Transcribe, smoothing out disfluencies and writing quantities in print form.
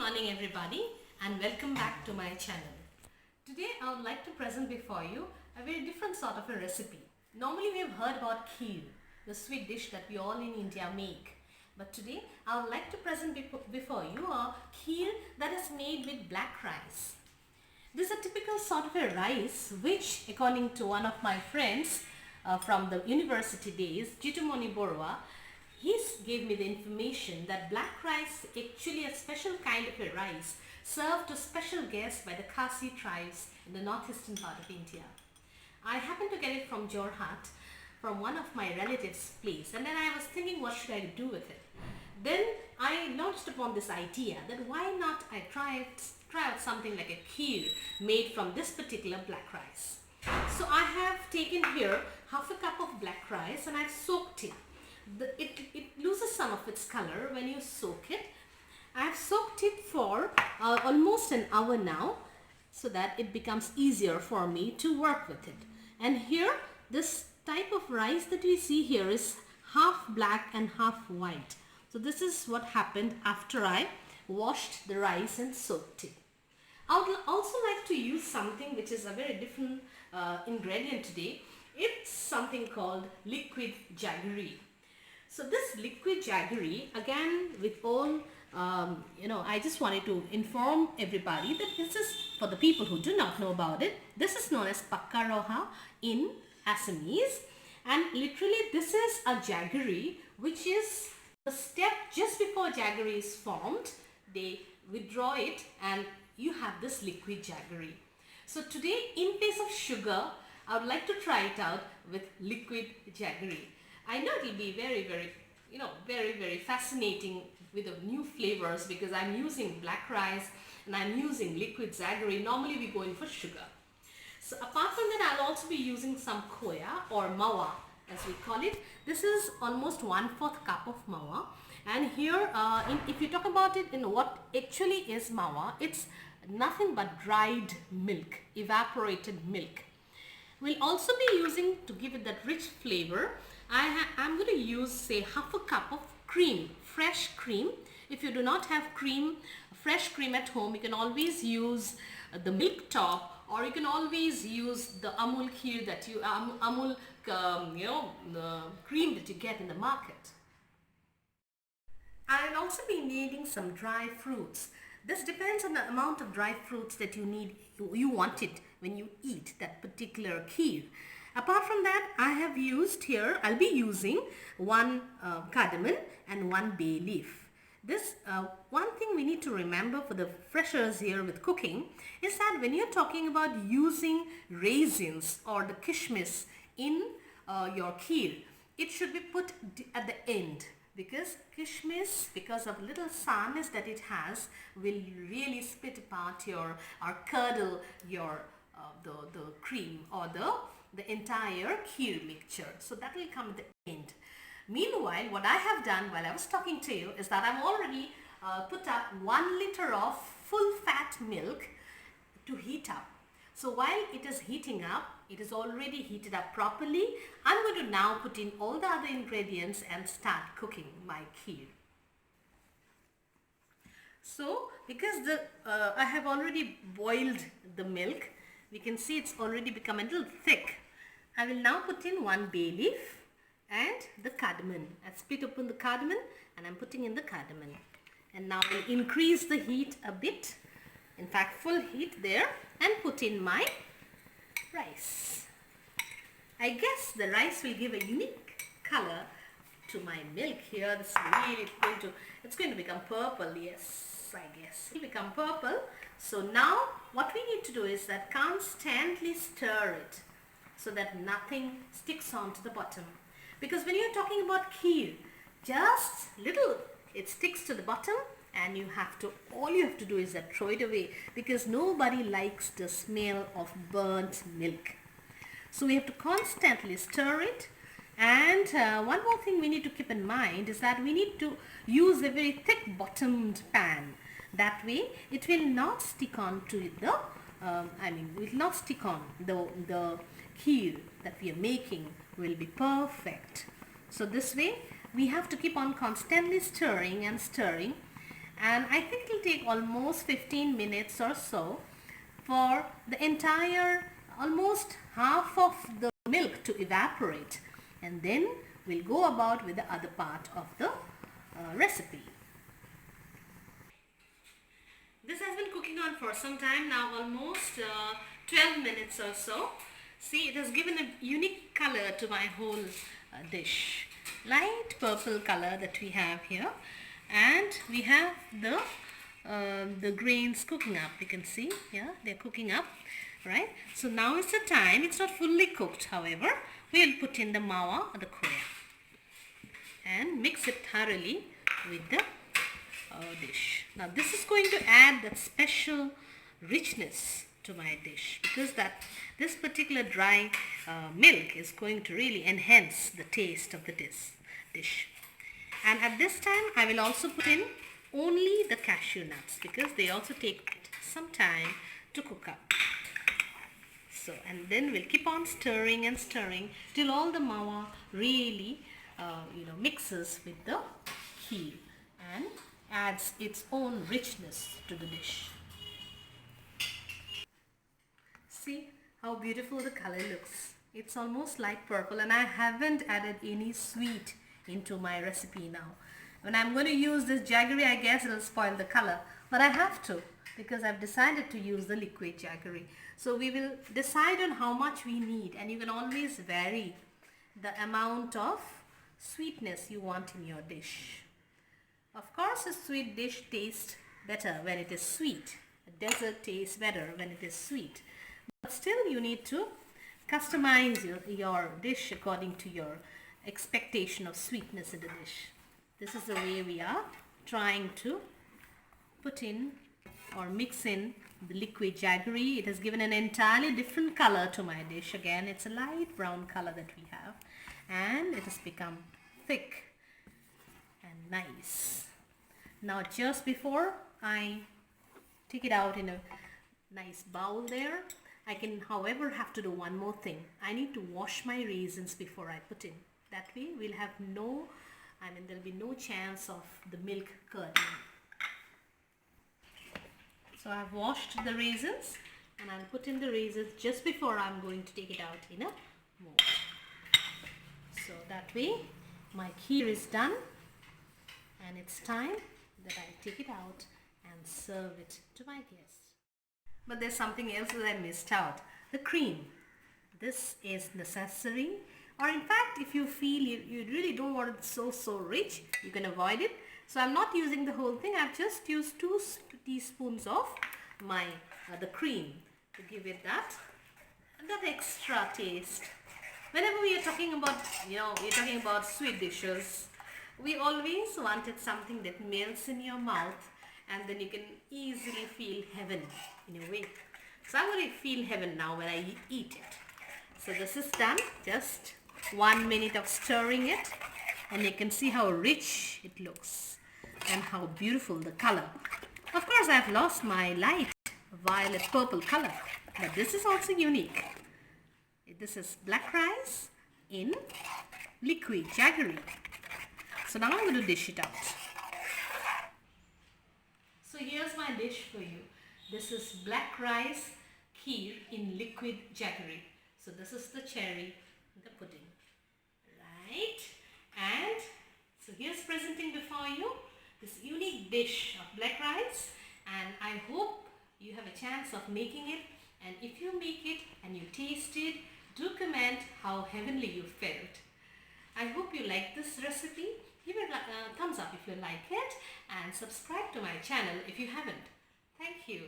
morning everybody and welcome back to my channel. Today I would like to present before you a very different sort of a recipe. Normally we have heard about Kheer, the sweet dish that we all in India make. But today I would like to present before you a Kheer that is made with black rice. This is a typical sort of a rice which, according to one of my friends from the university days, Papori Barooah, he gave me the information that black rice is actually a special kind of a rice served to special guests by the Khasi tribes in the northeastern part of India. I happened to get it from Jorhat, from one of my relatives' place, and then I was thinking what should I do with it. Then I launched upon this idea that why not I try out something like a kheer made from this particular black rice. So I have taken here half a cup of black rice and I've soaked it. It loses some of its color when you soak it. I've soaked it for almost an hour now so that it becomes easier for me to work with it. And here, this type of rice that we see here is half black and half white. So this is what happened after I washed the rice and soaked it. I would also like to use something which is a very different ingredient today. It's something called liquid jaggery. So this liquid jaggery, again with all, I just wanted to inform everybody that this is, for the people who do not know about it, this is known as Papori in Assamese, and literally this is a jaggery which is the step just before jaggery is formed. They withdraw it and you have this liquid jaggery. So today, in place of sugar, I would like to try it out with liquid jaggery. I know it will be very fascinating with the new flavors because I'm using black rice and I'm using liquid jaggery. Normally we go in for sugar. So apart from that, I'll also be using some khoya or mawa as we call it. This is almost 1/4 cup of mawa. And here, if you talk about it in what actually is mawa, it's nothing but dried milk, evaporated milk. We'll also be using, to give it that rich flavor, I'm going to use say half a cup of cream, fresh cream. If you do not have fresh cream at home, you can always use the milk top, or you can always use the Amul Kheer that you the cream that you get in the market. I'll also be needing some dry fruits. This depends on the amount of dry fruits that you want it when you eat that particular kheer. Apart from that, I'll be using one cardamom and one bay leaf. This one thing we need to remember for the freshers here with cooking is that when you're talking about using raisins or the kishmish in your kheer, it should be put at the end, because kishmish, because of little sourness that it has, will really split apart or curdle your the cream or the entire kheer mixture. So that will come at the end. Meanwhile, what I have done while I was talking to you is that I've already put up 1 liter of full fat milk to heat up. So while it is heating up, it is already heated up properly. I'm going to now put in all the other ingredients and start cooking my kheer. So because I have already boiled the milk, we can see it's already become a little thick. I will now put in 1 bay leaf and the cardamom. I've split open the cardamom and I'm putting in the cardamom. And now I'll increase the heat a bit, in fact full heat there, and put in my rice. I guess the rice will give a unique color to my milk here. This really it's going to become purple. Yes, I guess it'll become purple. So now what we need to do is that constantly stir it so that nothing sticks onto the bottom. Because when you're talking about kheer, just little it sticks to the bottom, and all you have to do is that throw it away, because nobody likes the smell of burnt milk. So we have to constantly stir it. And one more thing we need to keep in mind is that we need to use a very thick bottomed pan. That way it will not stick on to the kheer that we are making will be perfect. So this way we have to keep on constantly stirring and stirring. and I think it will take almost 15 minutes or so for the entire, almost half of the milk to evaporate, and then we'll go about with the other part of the recipe. This has been cooking on for some time now, almost 12 minutes or so. See, it has given a unique color to my whole dish. Light purple color that we have here, and we have the grains cooking up. You can see, yeah, they're cooking up, right? So now is the time. It's not fully cooked, however. We'll put in the mawa or the khoya and mix it thoroughly with the dish. Now this is going to add that special richness to my dish, because this particular dry milk is going to really enhance the taste of the dish. And at this time I will also put in only the cashew nuts, because they also take some time to cook up. So, and then we'll keep on stirring and stirring till all the mawa really mixes with the kheer and adds its own richness to the dish. See how beautiful the color looks. It's almost like purple, and I haven't added any sweet into my recipe now. When I'm going to use this jaggery, I guess it'll spoil the color, but I have to, because I've decided to use the liquid jaggery. So we will decide on how much we need, and you can always vary the amount of sweetness you want in your dish. Of course, a sweet dish tastes better when it is sweet. A dessert tastes better when it is sweet. But still, you need to customize your dish according to your expectation of sweetness in the dish. This is the way we are trying to put in or mix in the liquid jaggery. It has given an entirely different color to my dish. Again, it's a light brown color that we have, and it has become thick and nice. Now just before I take it out in a nice bowl there, I can however have to do one more thing. I need to wash my raisins before I put in. That way we'll have there'll be no chance of the milk curdling. So I've washed the raisins, and I'll put in the raisins just before I'm going to take it out in a mold. So that way my kheer is done, and it's time that I take it out and serve it to my guests. But there's something else that I missed out. The cream. This is necessary, or in fact if you feel you really don't want it so rich, you can avoid it. So I'm not using the whole thing. I've just used 2 teaspoons of my the cream to give it that extra taste. Whenever we are talking about sweet dishes, we always wanted something that melts in your mouth, and then you can easily feel heaven in a way. So I'm going to feel heaven now when I eat it. So this is done. Just 1 minute of stirring it, and you can see how rich it looks and how beautiful the color. Of course, I've lost my light violet purple color, but this is also unique. This is black rice in liquid jaggery. So now I'm going to dish it out. So here's my dish for you. This is black rice kheer in liquid jaggery. So this is the cherry, the pudding, right? And so here's presenting before you this unique dish of black rice, and I hope you have a chance of making it. And if you make it and you taste it, do comment how heavenly you felt. I hope you like this recipe. Give it a thumbs up if you like it, and subscribe to my channel if you haven't. Thank you.